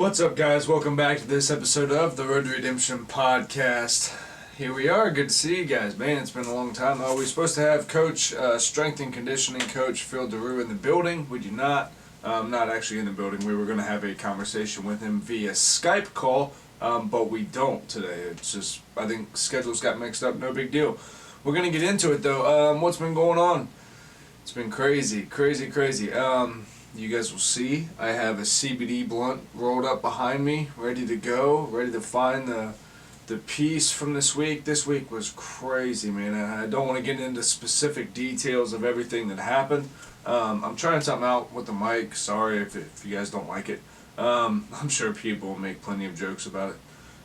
What's up, guys? Welcome back to this episode of the Road to Redemption podcast. Here we are. Good to see you guys. Man, it's been a long time. We're supposed to have Coach, strength and conditioning coach Phil DeRue in the building. We do not. Not actually in the building. We were going to have a conversation with him via Skype call, but we don't today. It's just, I think schedules got mixed up. No big deal. We're going to get into it, though. What's been going on? It's been crazy. You guys will see I have a CBD blunt rolled up behind me, ready to go, ready to find the piece from this week. This week was crazy, man. I don't want to get into specific details of everything that happened. I'm trying something out with the mic. Sorry if you guys don't like it. I'm sure people will make plenty of jokes about it.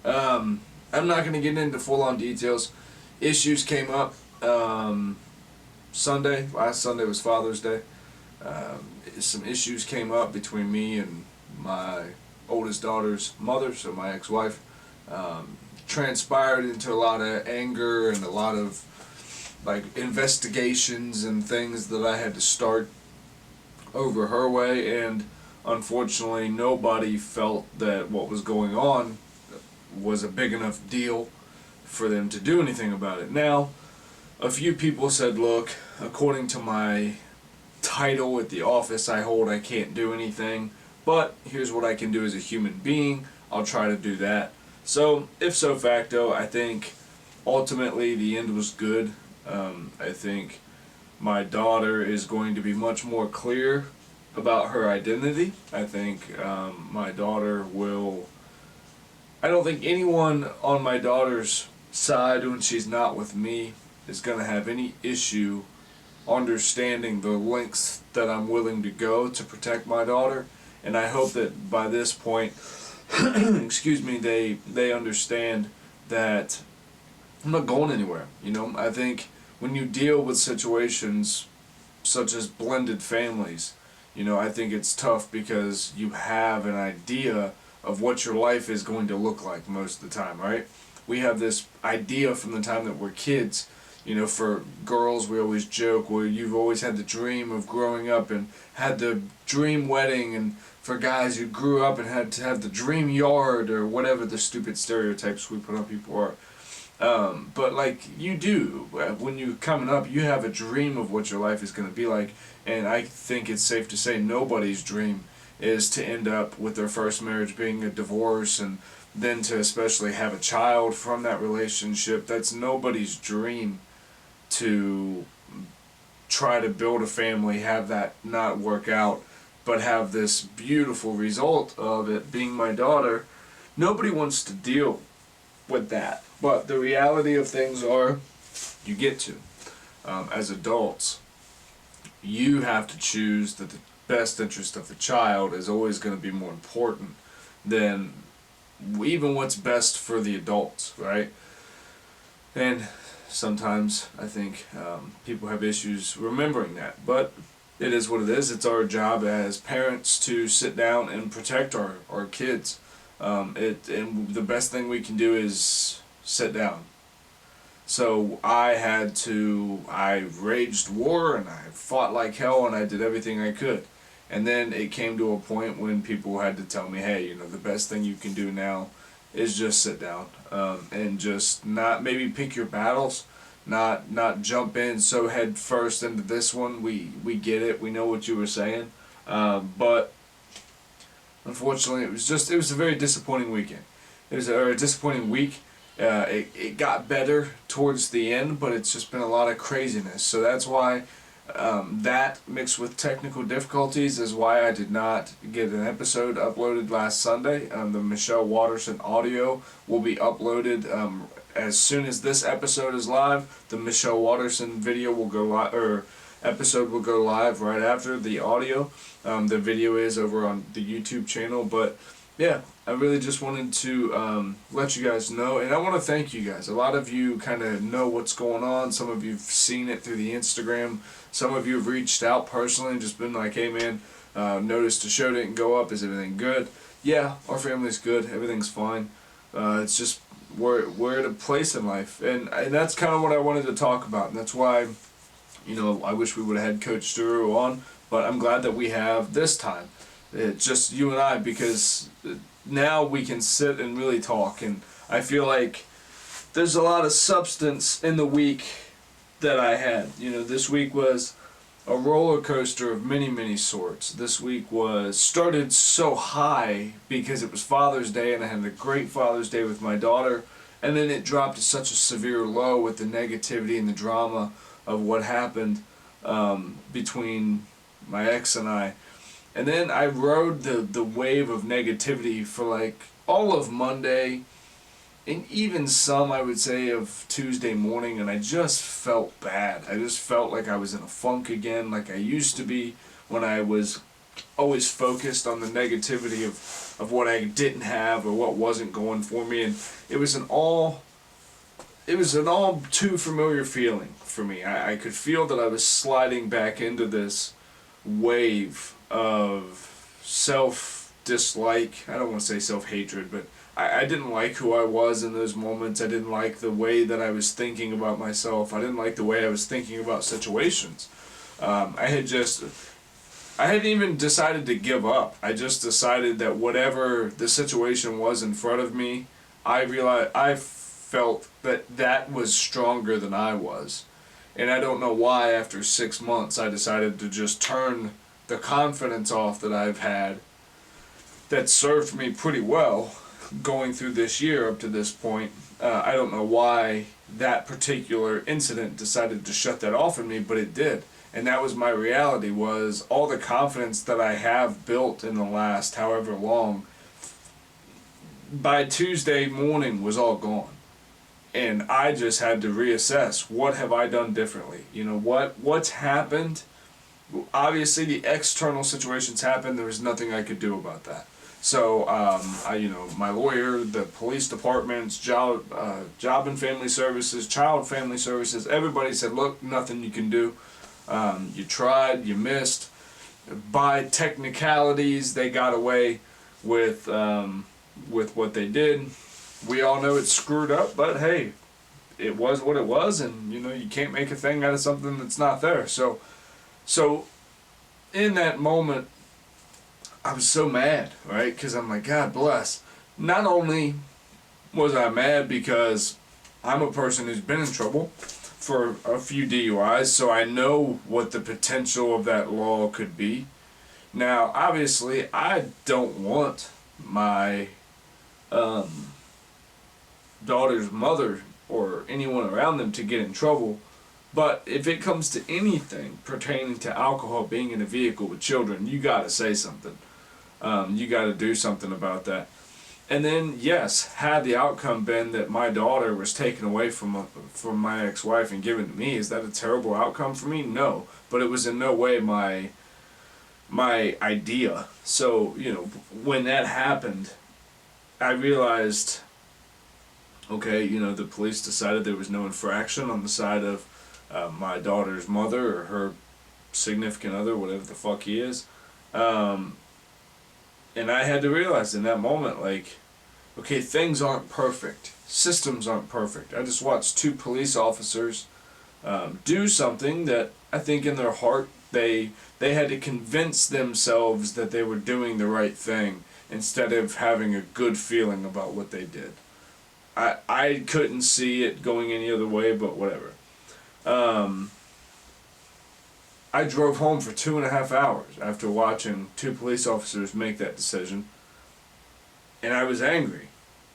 I'm not going to get into full-on details. Issues came up Sunday. Last Sunday was Father's Day. Some issues came up between me and my oldest daughter's mother, so my ex-wife. Transpired into a lot of anger and a lot of investigations and things that I had to start over her way, and unfortunately nobody felt that what was going on was a big enough deal for them to do anything about it. Now, a few people said, look, according to my title at the office I hold, I can't do anything, but here's what I can do as a human being. I'll try to do that. So, if so facto, I think ultimately the end was good. I think my daughter is going to be much more clear about her identity. I think my daughter will... I don't think anyone on my daughter's side when she's not with me is going to have any issue understanding the lengths that I'm willing to go to protect my daughter, and I hope that by this point excuse me, they understand that I'm not going anywhere. I think when you deal with situations such as blended families, I think it's tough because you have an idea of what your life is going to look like most of the time, right? We have this idea from the time that we're kids. For girls, we always joke where you've always had the dream of growing up and had the dream wedding, and for guys, you grew up and had to have the dream yard or whatever the stupid stereotypes we put on people are. But you do, when you're coming up, you have a dream of what your life is going to be like, and I think it's safe to say nobody's dream is to end up with their first marriage being a divorce, and then to especially have a child from that relationship. That's nobody's dream, to try to build a family, have that not work out, but have this beautiful result of it being my daughter. Nobody wants to deal with that. But the reality of things are, you get to. As adults, you have to choose that the best interest of the child is always going to be more important than even what's best for the adults, right? And sometimes I think people have issues remembering that, but it is what it is. It's our job as parents to sit down and protect our kids. And the best thing we can do is sit down. So I raged war and I fought like hell and I did everything I could. And then it came to a point when people had to tell me, hey, the best thing you can do now is just sit down, and just not maybe pick your battles, not jump in so head first into this one. We get it. We know what you were saying, but unfortunately, it was a very disappointing weekend. It was a disappointing week. It got better towards the end, but it's just been a lot of craziness. So that's why. That mixed with technical difficulties is why I did not get an episode uploaded last Sunday. The Michelle Watterson audio will be uploaded as soon as this episode is live. The Michelle Watterson video will go live, or episode will go live right after the audio. The video is over on the YouTube channel, but yeah, I really just wanted to let you guys know, and I want to thank you guys. A lot of you kind of know what's going on. Some of you've seen it through the Instagram. Some of you have reached out personally and just been like, hey man, noticed the show didn't go up. Is everything good? Yeah, our family's good. Everything's fine. It's just we're at a place in life, and that's kind of what I wanted to talk about, and that's why, I wish we would have had Coach DeRue on, but I'm glad that we have this time. Just you and I, because now we can sit and really talk, and I feel like there's a lot of substance in the week that I had. You know, this week was a roller coaster of many, many sorts. This week started so high because it was Father's Day and I had a great Father's Day with my daughter, and then it dropped to such a severe low with the negativity and the drama of what happened between my ex and I. And then I rode the wave of negativity for like all of Monday, and even some, I would say, of Tuesday morning, and I just felt bad. I just felt like I was in a funk again, like I used to be when I was always focused on the negativity of what I didn't have or what wasn't going for me, and it was an all too familiar feeling for me. I could feel that I was sliding back into this wave of self-dislike. I don't want to say self-hatred, but I didn't like who I was in those moments. I didn't like the way that I was thinking about myself. I didn't like the way I was thinking about situations. I hadn't even decided to give up. I just decided that whatever the situation was in front of me, I felt that was stronger than I was. And I don't know why after 6 months I decided to just turn the confidence off that I've had that served me pretty well going through this year up to this point. I don't know why that particular incident decided to shut that off in me, but it did. And that was my reality, was all the confidence that I have built in the last however long, by Tuesday morning was all gone. And I just had to reassess, what have I done differently? You know, what's happened? Obviously the external situations happened, there was nothing I could do about that. So, my lawyer, the police departments, job and family services, child family services, everybody said, look, nothing you can do. You tried, you missed. By technicalities, they got away with what they did. We all know it's screwed up, but hey, it was what it was, and you can't make a thing out of something that's not there. So in that moment, I was so mad, right? Because I'm like, God bless. Not only was I mad because I'm a person who's been in trouble for a few DUIs, so I know what the potential of that law could be. Now, obviously, I don't want my daughter's mother or anyone around them to get in trouble, but if it comes to anything pertaining to alcohol, being in a vehicle with children, you gotta say something. You gotta do something about that. And then, yes, had the outcome been that my daughter was taken away from my ex-wife and given to me, is that a terrible outcome for me? No, but it was in no way my idea. So, when that happened, I realized, okay, the police decided there was no infraction on the side of my daughter's mother or her significant other, whatever the fuck he is. And I had to realize in that moment, like, okay, things aren't perfect. Systems aren't perfect. I just watched 2 police officers do something that I think in their heart they had to convince themselves that they were doing the right thing instead of having a good feeling about what they did. I couldn't see it going any other way, but whatever. I drove home for 2.5 hours after watching 2 police officers make that decision, and I was angry.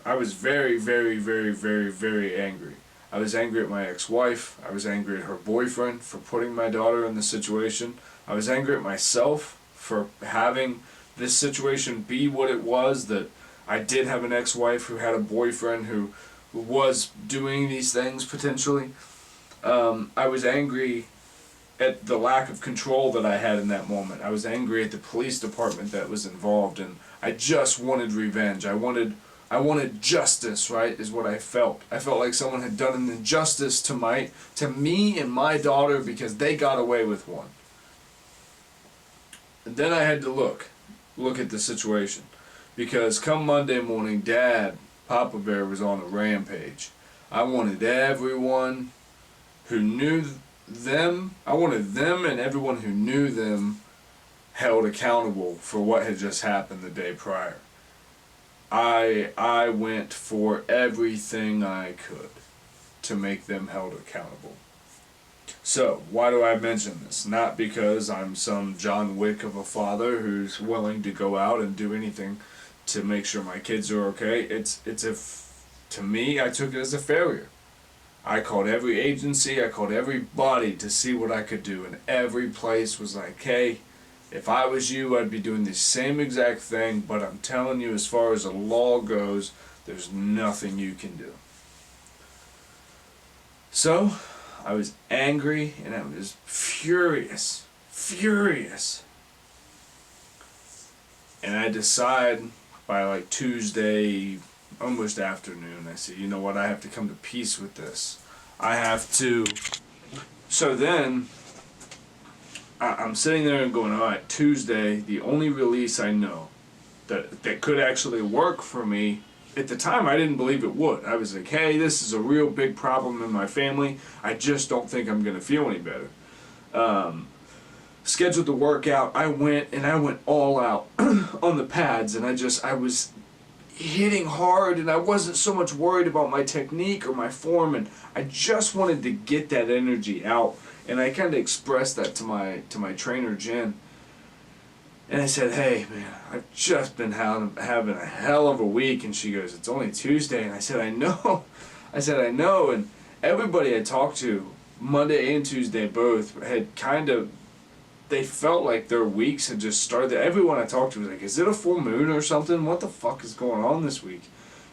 I was very, very, very, very, very angry. I was angry at my ex-wife. I was angry at her boyfriend for putting my daughter in this situation. I was angry at myself for having this situation be what it was, that I did have an ex-wife who had a boyfriend who was doing these things potentially. I was angry at the lack of control that I had in that moment. I was angry at the police department that was involved, and I just wanted revenge. I wanted justice, right, is what I felt. I felt like someone had done an injustice to me and my daughter because they got away with one. And then I had to look at the situation, because come Monday morning, Papa Bear was on a rampage. I wanted everyone who knew them, I wanted them and everyone who knew them held accountable for what had just happened the day prior. I went for everything I could to make them held accountable. So, why do I mention this? Not because I'm some John Wick of a father who's willing to go out and do anything to make sure my kids are okay. To me, I took it as a failure. I called every agency, I called everybody to see what I could do, and every place was like, hey, if I was you, I'd be doing the same exact thing, but I'm telling you, as far as the law goes, there's nothing you can do. So, I was angry and I was furious. And I decide by like Tuesday, almost afternoon, I said, you know what, I have to come to peace with this. I have to. So then, I'm sitting there and going, alright, Tuesday, the only release I know that could actually work for me. At the time, I didn't believe it would. I was like, hey, this is a real big problem in my family. I just don't think I'm going to feel any better. Scheduled the workout. I went all out on the pads, and I was hitting hard, and I wasn't so much worried about my technique or my form, and I just wanted to get that energy out. And I kind of expressed that to my trainer, Jen. And I said, hey, man, I've just been having a hell of a week. And she goes, it's only Tuesday. And I said, I know. I know. And everybody I talked to, Monday and Tuesday both, had they felt like their weeks had just started. Everyone I talked to was like, is it a full moon or something? What the fuck is going on this week?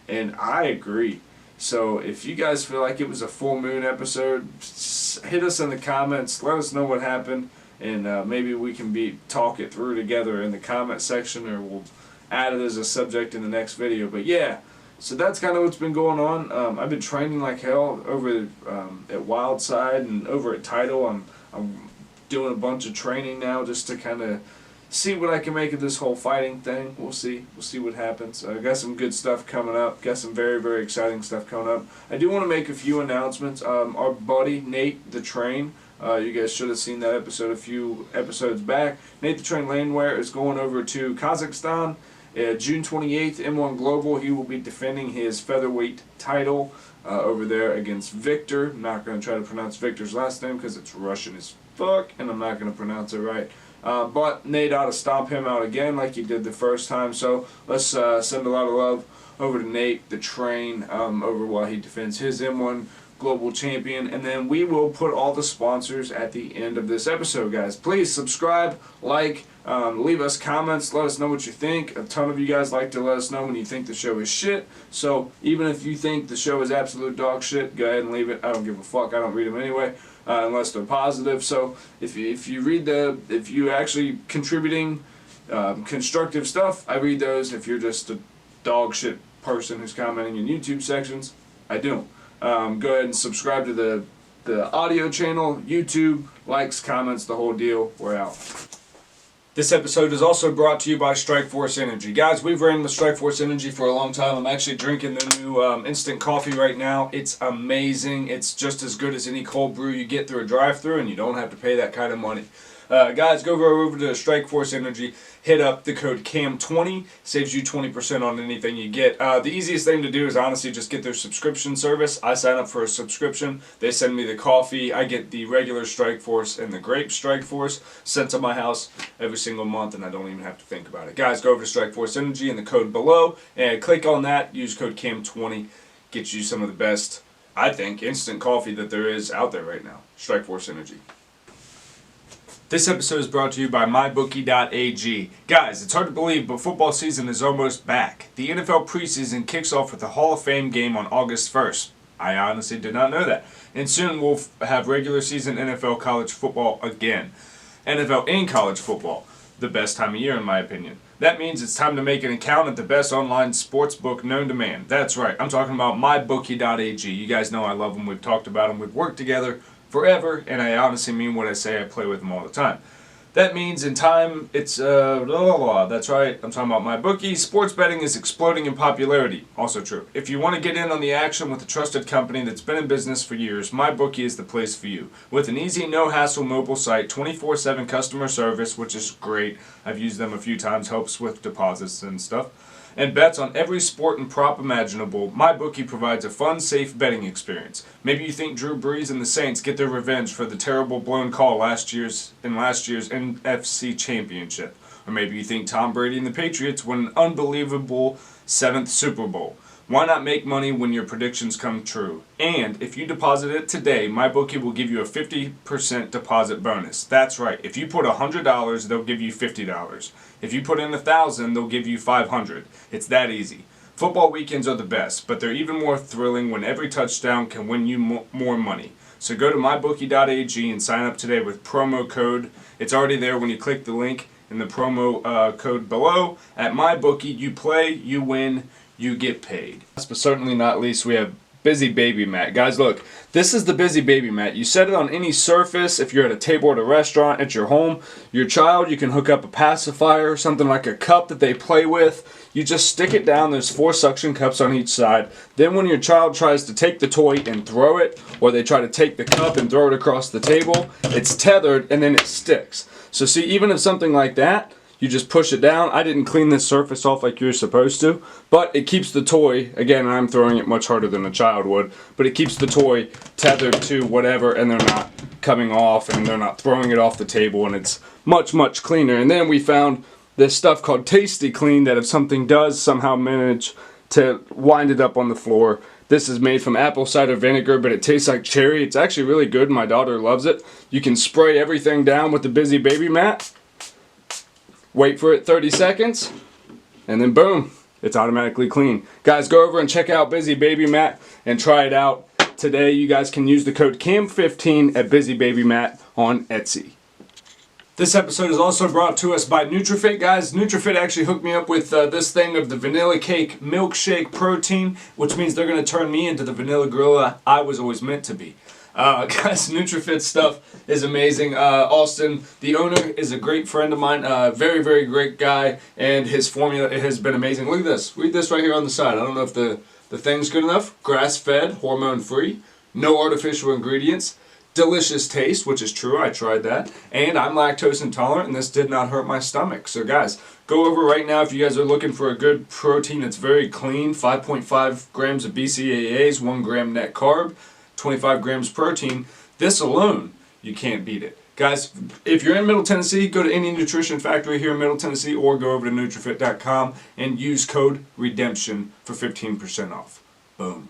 And I agree. So if you guys feel like it was a full moon episode, hit us in the comments. Let us know what happened. And maybe we can talk it through together in the comment section, or we'll add it as a subject in the next video. But yeah, so that's kind of what's been going on. I've been training like hell over at Wildside and over at Tidal. I'm doing a bunch of training now just to kind of see what I can make of this whole fighting thing. We'll see what happens. I got some good stuff coming up. Got some very, very exciting stuff coming up. I do want to make a few announcements. Our buddy Nate the Train. You guys should have seen that episode a few episodes back. Nate the Train Landwehr is going over to Kazakhstan. June 28th, M1 Global, he will be defending his featherweight title over there against Victor. I'm not going to try to pronounce Victor's last name because it's Russian as fuck, and I'm not going to pronounce it right. But Nate ought to stomp him out again like he did the first time. So let's send a lot of love over to Nate the Train over while he defends his M1 Global Champion. And then we will put all the sponsors at the end of this episode, guys. Please subscribe, like, leave us comments, let us know what you think. A ton of you guys like to let us know when you think the show is shit. So even if you think the show is absolute dog shit, go ahead and leave it. I don't give a fuck. I don't read them anyway. Unless they're positive. So if you actually contributing constructive stuff, I read those. If you're just a dog shit person who's commenting in YouTube sections, I do. Go ahead and subscribe to the audio channel, YouTube, likes, comments, the whole deal. We're out. This episode is also brought to you by Strikeforce Energy. Guys, we've ran with Strikeforce Energy for a long time. I'm actually drinking the new instant coffee right now. It's amazing. It's just as good as any cold brew you get through a drive-thru, and you don't have to pay that kind of money. Guys, go over to Strikeforce Energy. Hit up the code CAM20. Saves you 20% on anything you get. The easiest thing to do is honestly just get their subscription service. I sign up for a subscription. They send me the coffee. I get the regular Strikeforce and the grape Strikeforce sent to my house every single month, and I don't even have to think about it. Guys, go over to Strikeforce Energy and the code below, and click on that. Use code CAM20. Get you some of the best, I think, instant coffee that there is out there right now. Strikeforce Energy. This episode is brought to you by MYBOOKIE.ag. Guys, it's hard to believe, but football season is almost back. The NFL preseason kicks off with the Hall of Fame game on August 1st. I honestly did not know that. And soon we'll have regular season NFL college football again. NFL and college football. The best time of year in my opinion. That means it's time to make an account at the best online sports book known to man. That's right, I'm talking about MYBOOKIE.ag. You guys know I love them, we've talked about them, we've worked together forever, and I honestly mean what I say. I play with them all the time. That means in time, it's that's right, I'm talking about MyBookie. Sports betting is exploding in popularity. Also true. If you want to get in on the action with a trusted company that's been in business for years, MyBookie is the place for you. With an easy, no-hassle mobile site, 24/7 customer service, which is great. I've used them a few times, helps with deposits and stuff. and bets on every sport and prop imaginable, MyBookie provides a fun, safe betting experience. Maybe you think Drew Brees and the Saints get their revenge for the terrible blown call last year's NFC Championship. Or maybe you think Tom Brady and the Patriots win an unbelievable 7th Super Bowl. Why not make money when your predictions come true? And if you deposit it today, MyBookie will give you a 50% deposit bonus. That's right. If you put $100, they'll give you $50. If you put in $1,000, they'll give you $500. It's that easy. Football weekends are the best, but they're even more thrilling when every touchdown can win you more money. So go to mybookie.ag and sign up today with promo code. It's already there when you click the link in the promo code below. At MyBookie, you play, you win, you get paid. Last but certainly not least, we have Busy Baby Mat. Guys, look, this is the Busy Baby Mat. You set it on any surface. If you're at a table at a restaurant, at your home, your child, you can hook up a pacifier, something like a cup that they play with. You just stick it down. There's 4 suction cups on each side. Then when your child tries to take the toy and throw it, or they try to take the cup and throw it across the table, it's tethered and then it sticks. So see, even if something like that, you just push it down. I didn't clean this surface off like you're supposed to, but it keeps the toy, again, I'm throwing it much harder than a child would, but it keeps the toy tethered to whatever, and they're not coming off, and they're not throwing it off the table, and it's much, much cleaner. And then we found this stuff called Tasty Clean that if something does somehow manage to wind it up on the floor, this is made from apple cider vinegar, but it tastes like cherry. It's actually really good. My daughter loves it. You can spray everything down with the Busy Baby Mat. Wait for it 30 seconds, and then boom, it's automatically clean. Guys, go over and check out Busy Baby Mat and try it out today. You guys can use the code CAM15 at Busy Baby Mat on Etsy. This episode is also brought to us by NutriFit. Guys, NutriFit actually hooked me up with this thing of the vanilla cake milkshake protein, which means they're going to turn me into the vanilla gorilla I was always meant to be. Guys, NutriFit stuff is amazing. Austin, the owner, is a great friend of mine. Very, very great guy, and his formula has been amazing. Look at this. Read this right here on the side. I don't know if the thing's good enough. Grass-fed, hormone-free, no artificial ingredients, delicious taste, which is true. I tried that. And I'm lactose intolerant, and this did not hurt my stomach. So, guys, go over right now if you guys are looking for a good protein that's very clean. 5.5 grams of BCAAs, 1 gram net carb, 25 grams protein. This alone, you can't beat it. Guys, if you're in Middle Tennessee, go to any nutrition factory here in Middle Tennessee or go over to NutriFit.com and use code REDEMPTION for 15% off. Boom.